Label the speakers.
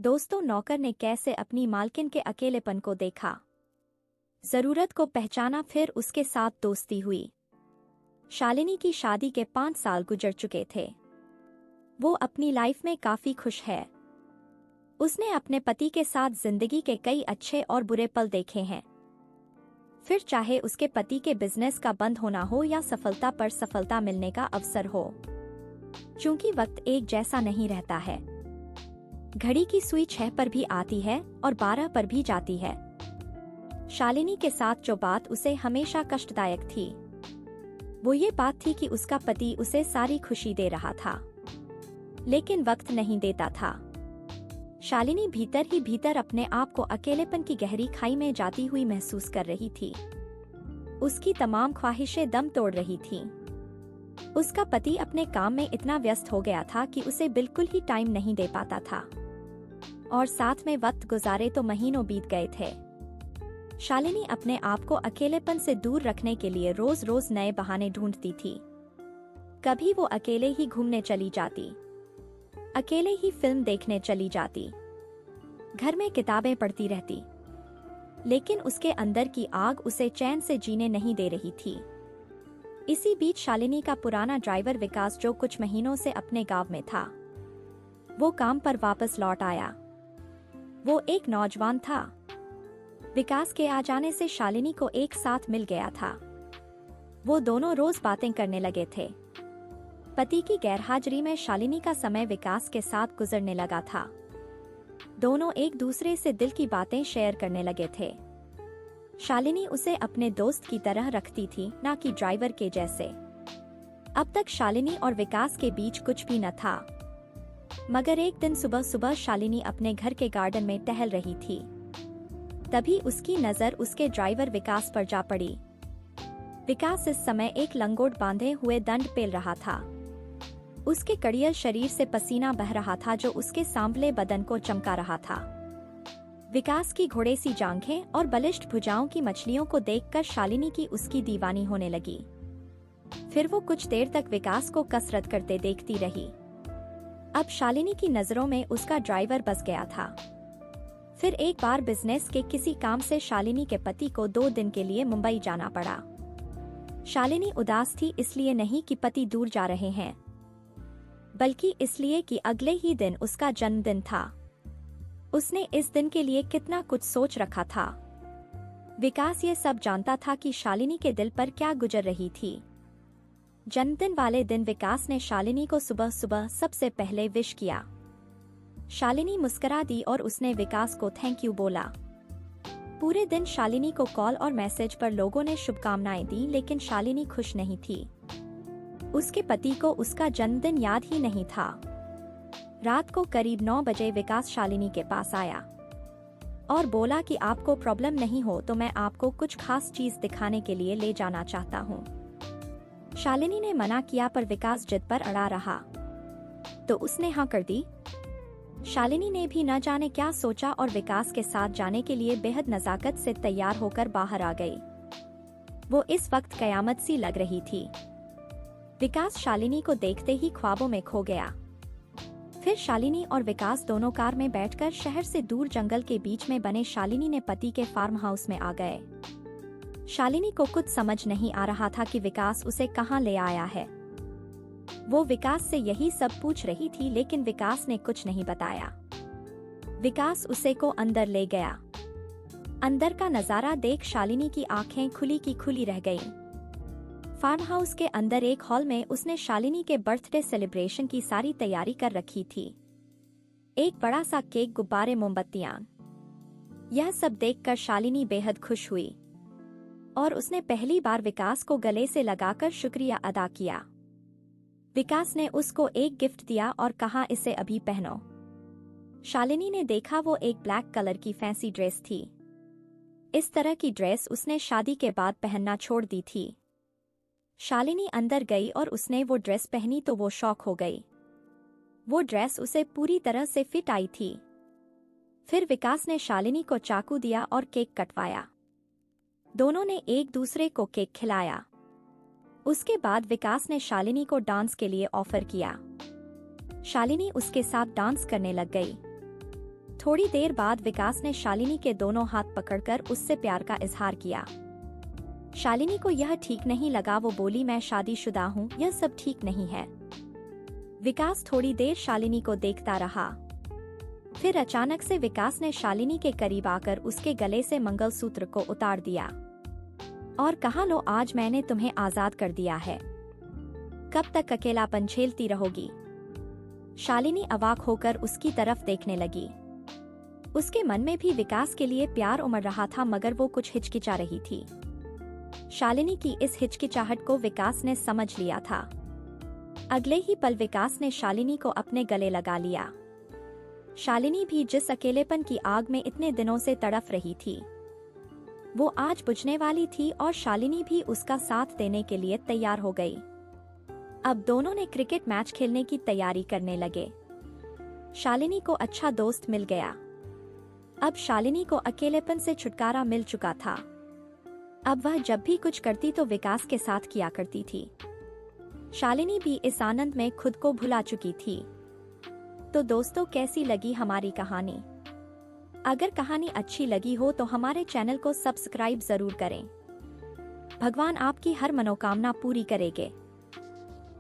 Speaker 1: दोस्तों, नौकर ने कैसे अपनी मालकिन के अकेलेपन को देखा, जरूरत को पहचाना, फिर उसके साथ दोस्ती हुई। शालिनी की शादी के 5 साल गुजर चुके थे। वो अपनी लाइफ में काफी खुश है। उसने अपने पति के साथ जिंदगी के कई अच्छे और बुरे पल देखे हैं। फिर चाहे उसके पति के बिजनेस का बंद होना हो या सफलता पर सफलता मिलने का अवसर हो, क्योंकि वक्त एक जैसा नहीं रहता है। घड़ी की सुई 6 पर भी आती है और 12 पर भी जाती है। शालिनी के साथ जो बात उसे हमेशा कष्टदायक थी, वो ये बात थी कि उसका पति उसे सारी खुशी दे रहा था, लेकिन वक्त नहीं देता था। शालिनी भीतर ही भीतर अपने आप को अकेलेपन की गहरी खाई में जाती हुई महसूस कर रही थी। उसकी तमाम ख्वाहिशें दम तोड़ रही थीं। उसका पति अपने काम में इतना व्यस्त हो गया था कि उसे बिल्कुल ही टाइम नहीं दे पाता था, और साथ में वक्त गुजारे तो महीनों बीत गए थे। शालिनी अपने आप को अकेलेपन से दूर रखने के लिए रोज रोज नए बहाने ढूंढती थी। कभी वो अकेले ही घूमने चली जाती, अकेले ही फिल्म देखने चली जाती, घर में किताबें पढ़ती रहती, लेकिन उसके अंदर की आग उसे चैन से जीने नहीं दे रही थी। इसी बीच शालिनी का पुराना ड्राइवर विकास, जो कुछ महीनों से अपने गांव में था, वो काम पर वापस लौट आया। वो एक नौजवान था। विकास के आ जाने से शालिनी को एक साथ मिल गया था। वो दोनों रोज बातें करने लगे थे। पति की गैरहाजिरी में शालिनी का समय विकास के साथ गुजरने लगा था। दोनों एक दूसरे से दिल की बातें शेयर करने लगे थे। शालिनी उसे अपने दोस्त की तरह रखती थी, ना कि ड्राइवर के जैसे। अब तक शालिनी और विकास के बीच कुछ भी न था, मगर एक दिन सुबह सुबह शालिनी अपने घर के गार्डन में टहल रही थी। तभी उसकी नजर उसके ड्राइवर विकास पर जा पड़ी। विकास इस समय एक लंगोट बांधे हुए दंड पेल रहा था। उसके कड़ियल शरीर से पसीना बह रहा था, जो उसके सांवले बदन को चमका रहा था। विकास की घोड़े सी जांघें और बलिष्ठ भुजाओं की मछलियों को देखकर शालिनी की उसकी दीवानी होने लगी। फिर वो कुछ देर तक विकास को कसरत करते देखती रही। अब शालिनी की नजरों में उसका ड्राइवर बस गया था। फिर एक बार बिजनेस के किसी काम से शालिनी के पति को 2 दिन के लिए मुंबई जाना पड़ा। शालिनी उदास थी, इसलिए नहीं कि पति दूर जा रहे हैं, बल्कि इसलिए कि अगले ही दिन उसका जन्मदिन था। उसने इस दिन के लिए कितना कुछ सोच रखा था। विकास ये सब जानता था कि शालिनी के दिल पर क्या गुजर रही थी। जन्मदिन वाले दिन विकास ने शालिनी को सुबह सुबह सबसे पहले विश किया। शालिनी मुस्कुरा दी और उसने विकास को थैंक यू बोला। पूरे दिन शालिनी को कॉल और मैसेज पर लोगों ने शुभकामनाएं दी, लेकिन शालिनी खुश नहीं थी। उसके पति को उसका जन्मदिन याद ही नहीं था। रात को करीब 9 बजे विकास शालिनी के पास आया और बोला कि आपको प्रॉब्लम नहीं हो तो मैं आपको कुछ खास चीज दिखाने के लिए ले जाना चाहता हूँ। शालिनी ने मना किया, पर विकास जिद पर अड़ा रहा, तो उसने हाँ कर दी। शालिनी ने भी न जाने क्या सोचा और विकास के साथ जाने के लिए बेहद नजाकत से तैयार होकर बाहर आ गई। वो इस वक्त कयामत सी लग रही थी। विकास शालिनी को देखते ही ख्वाबों में खो गया। फिर शालिनी और विकास दोनों कार में बैठकर शहर से दूर जंगल के बीच में बने शालिनी ने पति के फार्म हाउस में आ गए। शालिनी को कुछ समझ नहीं आ रहा था कि विकास उसे कहाँ ले आया है। वो विकास से यही सब पूछ रही थी, लेकिन विकास ने कुछ नहीं बताया। विकास उसे को अंदर ले गया। अंदर का नजारा देख शालिनी की आंखें खुली की खुली रह गईं। फार्म हाउस के अंदर एक हॉल में उसने शालिनी के बर्थडे सेलिब्रेशन की सारी तैयारी कर रखी थी। एक बड़ा सा केक, गुब्बारे, मोमबत्तियां। यह सब देखकर शालिनी बेहद खुश हुई और उसने पहली बार विकास को गले से लगाकर शुक्रिया अदा किया। विकास ने उसको एक गिफ्ट दिया और कहा, इसे अभी पहनो। शालिनी ने देखा, वो एक ब्लैक कलर की फैंसी ड्रेस थी। इस तरह की ड्रेस उसने शादी के बाद पहनना छोड़ दी थी। शालिनी अंदर गई और उसने वो ड्रेस पहनी तो वो शॉक हो गई। वो ड्रेस उसे पूरी तरह से फिट आई थी। फिर विकास ने शालिनी को चाकू दिया और केक कटवाया। दोनों ने एक दूसरे को केक खिलाया। उसके बाद विकास ने शालिनी को डांस के लिए ऑफर किया। शालिनी उसके साथ डांस करने लग गई। थोड़ी देर बाद विकास ने शालिनी के दोनों हाथ पकड़कर उससे प्यार का इजहार किया। शालिनी को यह ठीक नहीं लगा। वो बोली, मैं शादीशुदा हूँ, यह सब ठीक नहीं है। विकास थोड़ी देर शालिनी को देखता रहा। फिर अचानक से विकास ने शालिनी के करीब आकर उसके गले से मंगलसूत्र को उतार दिया और कहा, लो, आज मैंने तुम्हें आजाद कर दिया है। कब तक अकेलापन झेलती रहोगी? शालिनी अवाक होकर उसकी तरफ देखने लगी। उसके मन में भी विकास के लिए प्यार उमड़ रहा था, मगर वो कुछ हिचकिचा रही थी। शालिनी की इस हिचकिचाहट को विकास ने समझ लिया था। अगले ही पल विकास ने शालिनी को अपने गले लगा लिया। शालिनी भी जिस अकेलेपन की आग में इतने दिनों से तड़फ रही थी, वो आज बुझने वाली थी और शालिनी भी उसका साथ देने के लिए तैयार हो गई। अब दोनों ने क्रिकेट मैच खेलने की तैयारी करने लगे। शालिनी को अच्छा दोस्त मिल गया। अब शालिनी को अकेलेपन से छुटकारा मिल चुका था। अब वह जब भी कुछ करती तो विकास के साथ किया करती थी। शालिनी भी इस आनंद में खुद को भुला चुकी थी। तो दोस्तों, कैसी लगी हमारी कहानी? अगर कहानी अच्छी लगी हो तो हमारे चैनल को सब्सक्राइब जरूर करें। भगवान आपकी हर मनोकामना पूरी करेंगे।